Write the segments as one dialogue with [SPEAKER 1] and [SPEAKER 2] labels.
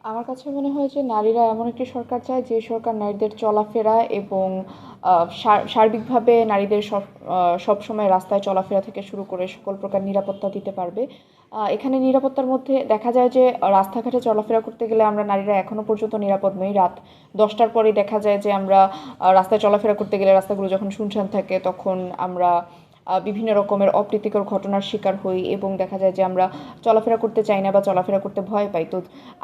[SPEAKER 1] আমার কাছে মনে হয় যে নারীরা এমন একটি সরকার চায় যে সরকার নারীদের চলাফেরা এবং সার্বিকভাবে নারীদের সবসময় রাস্তায় চলাফেরা থেকে শুরু করে সকল প্রকার নিরাপত্তা দিতে পারবে। এখানে নিরাপত্তার মধ্যে দেখা যায় যে রাস্তাঘাটে চলাফেরা করতে গেলে আমরা নারীরা এখনও পর্যন্ত নিরাপদ নই। রাত 10টার পরেই দেখা যায় যে আমরা রাস্তায় চলাফেরা করতে গেলে রাস্তাগুলো যখন শুনশান থাকে তখন আমরা বিভিন্ন রকমের অপ্রীতিকর ঘটনার শিকার হই এবং দেখা যায় যে আমরা চলাফেরা করতে চাই না বা চলাফেরা করতে ভয় পাই। তো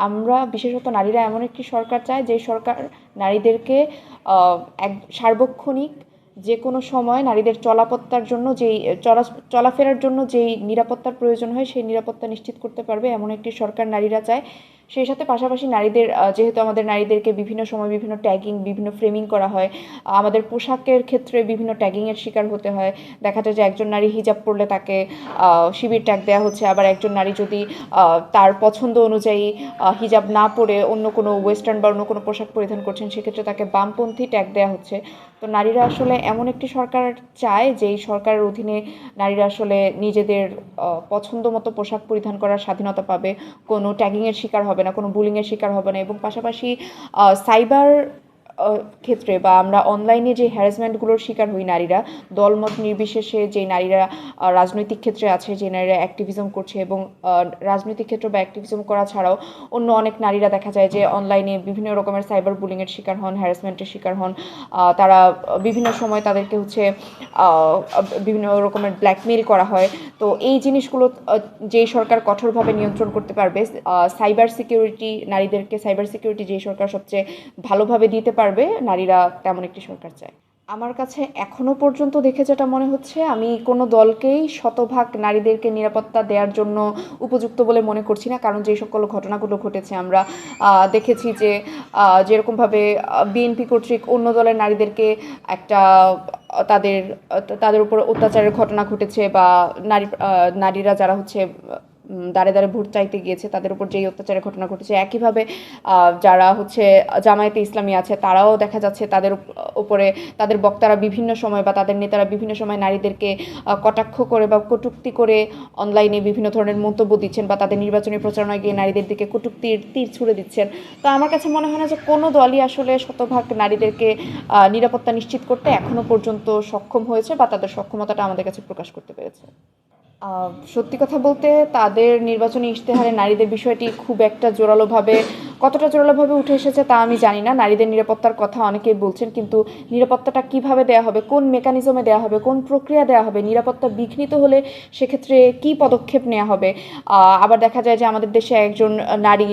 [SPEAKER 1] আমরা বিশেষত নারীরা এমন একটি সরকার চায় যে সরকার নারীদেরকে এক সার্বক্ষণিক যে কোনো সময় নারীদের চলাপত্তার জন্য যেই চলাফেরার জন্য যেই নিরাপত্তার প্রয়োজন হয় সেই নিরাপত্তা নিশ্চিত করতে পারবে এমন একটি সরকার নারীরা চায়। সেই সাথে পাশাপাশি নারীদের যেহেতু আমাদের নারীদেরকে বিভিন্ন সময় বিভিন্ন ট্যাগিং বিভিন্ন ফ্রেমিং করা হয়, আমাদের পোশাকের ক্ষেত্রে বিভিন্ন ট্যাগিংয়ের শিকার হতে হয়। দেখা যায় যে একজন নারী হিজাব পরলে তাকে শিবির ট্যাগ দেওয়া হচ্ছে, আবার একজন নারী যদি তার পছন্দ অনুযায়ী হিজাব না পরে অন্য কোনো ওয়েস্টার্ন বা অন্য কোনো পোশাক পরিধান করছেন সেক্ষেত্রে তাকে বামপন্থী ট্যাগ দেওয়া হচ্ছে। তো নারীরা আসলে এমন একটি সরকার চায় যেই সরকারের অধীনে নারীরা আসলে নিজেদের পছন্দ মতো পোশাক পরিধান করার স্বাধীনতা পাবে, কোনো ট্যাগিংয়ের শিকার হবে না, কোনো বুলিংয়ের শিকার হবে না এবং পাশাপাশি সাইবার ক্ষেত্রে বা আমরা অনলাইনে যে হ্যারাসমেন্টগুলোর শিকার হই নারীরা, দলমত নির্বিশেষে যে নারীরা রাজনৈতিক ক্ষেত্রে আছে, যে নারীরা অ্যাক্টিভিজম করছে এবং রাজনৈতিক ক্ষেত্র বা অ্যাক্টিভিজম করা ছাড়াও অন্য অনেক নারীরা দেখা যায় যে অনলাইনে বিভিন্ন রকমের সাইবার বুলিংয়ের শিকার হন, হ্যারাসমেন্টের শিকার হন। তারা বিভিন্ন সময় তাদেরকে বিভিন্ন রকমের ব্ল্যাকমেইল করা হয়। তো এই জিনিসগুলো যেই সরকার কঠোরভাবে নিয়ন্ত্রণ করতে পারবে, সাইবার সিকিউরিটি নারীদেরকে সাইবার সিকিউরিটি যেই সরকার সবচেয়ে ভালোভাবে দিতে পারবে, নারীরা তেমন একটি সরকার চায়। আমার কাছে এখনো পর্যন্ত দেখে যেটা মনে হচ্ছে, আমি কোনো দলকেই শতভাগ নারীদেরকে নিরাপত্তা দেওয়ার জন্য উপযুক্ত বলে মনে করছি না। কারণ যে সকল ঘটনাগুলো ঘটেছে আমরা দেখেছি যে যেরকমভাবে বিএনপি কর্তৃক অন্য দলের নারীদেরকে একটা তাদের তাদের উপর অত্যাচারের ঘটনা ঘটেছে বা নারীরা যারা হচ্ছে দাঁড়ে দাঁড়ে ভোট চাইতে গিয়েছে তাদের উপর যেই অত্যাচারের ঘটনা ঘটেছে, একইভাবে যারা হচ্ছে জামায়াতে ইসলামী আছে তারাও দেখা যাচ্ছে তাদের উপরে তাদের বক্তারা বিভিন্ন সময় বা তাদের নেতারা বিভিন্ন সময় নারীদেরকে কটাক্ষ করে বা কটূক্তি করে অনলাইনে বিভিন্ন ধরনের মন্তব্য দিচ্ছেন বা তাদের নির্বাচনী প্রচারণায় গিয়ে নারীদের দিকে কটূক্তির তীর ছুড়ে দিচ্ছেন। তো আমার কাছে মনে হয় না যে কোনো দলই আসলে শতভাগ নারীদেরকে নিরাপত্তা নিশ্চিত করতে এখনো পর্যন্ত সক্ষম হয়েছে বা তাদের সক্ষমতাটা আমাদের কাছে প্রকাশ করতে পেরেছে। সত্যি কথা বলতে তাদের নির্বাচনী ইশতেহারে নারীদের বিষয়টি খুব একটা কতটা জোরালোভাবে উঠে এসেছে তা আমি জানি না। নারীদের নিরাপত্তার কথা অনেকেই বলছেন, কিন্তু নিরাপত্তাটা কিভাবে দেওয়া হবে, কোন মেকানিজমে দেওয়া হবে, কোন প্রক্রিয়া দেওয়া হবে, নিরাপত্তা বিঘ্নিত হলে সেক্ষেত্রে কী পদক্ষেপ নেওয়া হবে। আবার দেখা যায় যে আমাদের দেশে একজন নারী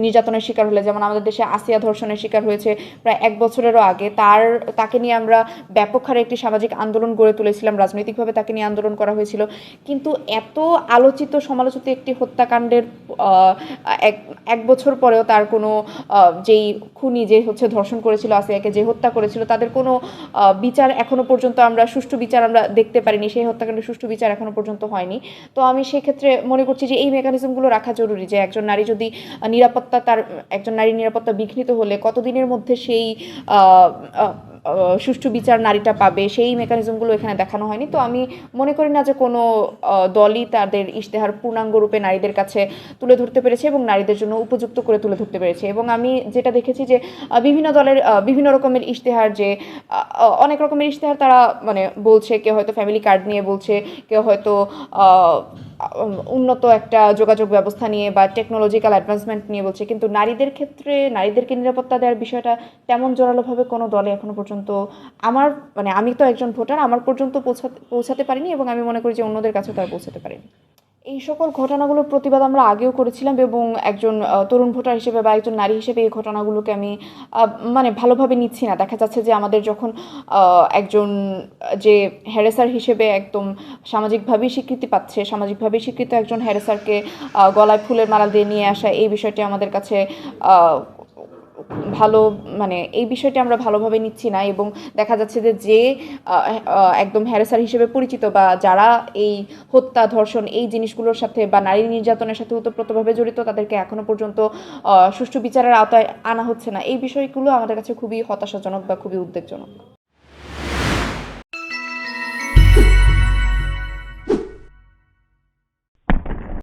[SPEAKER 1] নির্যাতনের শিকার হলে, যেমন আমাদের দেশে আসিয়া ধর্ষণের শিকার হয়েছে প্রায় 1 বছরেরও আগে, তাকে নিয়ে আমরা ব্যাপক হারে একটি সামাজিক আন্দোলন গড়ে তুলেছিলাম, রাজনৈতিকভাবে তাকে নিয়ে আন্দোলন করা হয়েছিল। কিন্তু এত আলোচিত সমালোচিত একটি হত্যাকাণ্ডের এক বছর পরেও তার কোনো যেই খুনি যে হচ্ছে ধর্ষণ করেছিল আসিয়াকে, যে হত্যা করেছিল, তাদের কোনো বিচার এখনো পর্যন্ত সুষ্ঠু বিচার আমরা দেখতে পারিনি। সেই হত্যাকাণ্ডের সুষ্ঠু বিচার এখনো পর্যন্ত হয়নি। তো আমি সেক্ষেত্রে মনে করছি যে এই মেকানিজমগুলো রাখা জরুরি, যে একজন নারী যদি একজন নারীর নিরাপত্তা বিঘ্নিত হলে কতদিনের মধ্যে সেই সুষ্ঠু বিচার নারীটা পাবে, সেই মেকানিজমগুলো এখানে দেখানো হয়নি। তো আমি মনে করি না যে কোনো দলই তাদের ইশতেহার পূর্ণাঙ্গ রূপে নারীদের কাছে তুলে ধরতে পেরেছে এবং নারীদের জন্য উপযুক্ত করে তুলে ধরতে পেরেছে। এবং আমি যেটা দেখেছি যে বিভিন্ন দলের বিভিন্ন রকমের ইশতেহার, যে অনেক রকমের ইশতেহার তারা মানে বলছে, কেউ হয়তো ফ্যামিলি কার্ড নিয়ে বলছে, কেউ হয়তো উন্নত একটা যোগাযোগ ব্যবস্থা নিয়ে বা টেকনোলজিক্যাল অ্যাডভান্সমেন্ট নিয়ে বলছে, কিন্তু নারীদের ক্ষেত্রে নারীদেরকে নিরাপত্তা দেওয়ার বিষয়টা তেমন জোরালোভাবে কোনো দলে এখনো পর্যন্ত আমি তো একজন ভোটার, আমার পর্যন্ত পৌঁছাতে পারিনি এবং আমি মনে করি যে অন্যদের কাছেও তারা পৌঁছাতে পারেনি। এই সকল ঘটনাগুলোর প্রতিবাদ আমরা আগেও করেছিলাম এবং একজন তরুণ ভোটার হিসেবে বা একজন নারী হিসেবে এই ঘটনাগুলোকে আমি ভালোভাবে নিচ্ছি না। দেখা যাচ্ছে যে আমাদের যখন একজন যে হ্যারেসার হিসেবে একদম সামাজিকভাবেই স্বীকৃত একজন হ্যারেসারকে গলায় ফুলের মালা দিয়ে নিয়ে আসা, এই বিষয়টি আমাদের কাছে ভালো এই বিষয়টি আমরা ভালোভাবে নিচ্ছি না। এবং দেখা যাচ্ছে যে একদম হ্যারাসার হিসেবে পরিচিত বা যারা এই হত্যা ধর্ষণ এই জিনিসগুলোর সাথে বা নারী নির্যাতনের সাথে ওতপ্রোতভাবে জড়িত, তাদেরকে এখনো পর্যন্ত সুষ্ঠু বিচারের আওতায় আনা হচ্ছে না। এই বিষয়গুলো আমাদের কাছে খুবই হতাশাজনক বা খুবই উদ্বেগজনক।